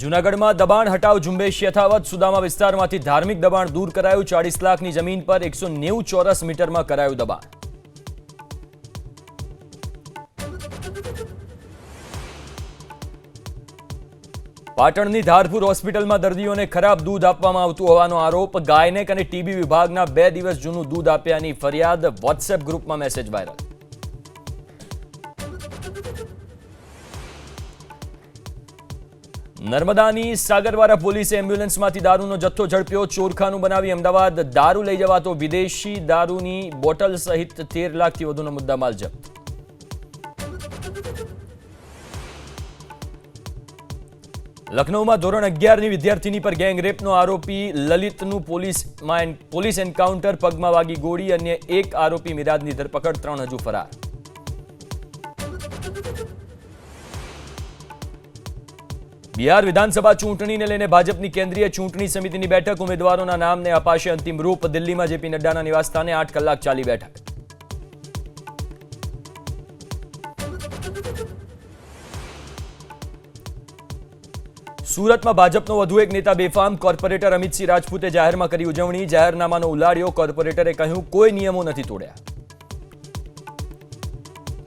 જૂનાગઢમાં દબાણ હટાવ ઝુંબેશ યથાવત સુદામા વિસ્તારમાંથી ધાર્મિક દબાણ દૂર કરાયું 40 લાખની જમીન પર 190 ચોરસ મીટરમાં કરાયું દબાણ પાટણની ધારપુર હોસ્પિટલમાં દર્દીઓને ખરાબ દૂધ આપવામાં આવતું હોવાનો આરોપ ગાયનેક અને ટીબી વિભાગના 2 દિવસ જૂનું દૂધ આપ્યાની ફરિયાદ વોટ્સએપ ગ્રુપમાં મેસેજ વાયરલ નર્મદાની સાગરવારા પોલીસે એમ્બ્યુલન્સમાંથી દારૂનો જથ્થો ઝડપ્યો ચોરખાનું બનાવી અમદાવાદ દારૂ લઈ જવાતો વિદેશી દારૂની બોટલ સહિત 13 લાખથી વધુનો મુદ્દામાલ જપ્ત લખનૌમાં ધોરણ 11ની વિદ્યાર્થીની પર ગેંગરેપનો આરોપી લલિતનું પોલીસ એન્કાઉન્ટર પગમાં વાગી ગોળી અન્ય એક આરોપી મિરાજની ધરપકડ 3 હજુ ફરાર બિહાર વિધાનસભા ચૂંટણીને લઈને ભાજપની કેન્દ્રીય ચૂંટણી સમિતિની બેઠક ઉમેદવારોના નામને અપાશે અંતિમ રૂપ દિલ્હીમાં જેપી નડ્ડાના નિવાસસ્થાને 8 કલાક ચાલી બેઠક સુરતમાં ભાજપનો વધુ એક નેતા બેફામ કોર્પોરેટર અમિતસિંહ રાજપૂતે જાહેરમાં કરી ઉજવણી જાહેરનામાનો ઉલાડ્યો કોર્પોરેટરે કહ્યું કોઈ નિયમો નથી તોડ્યા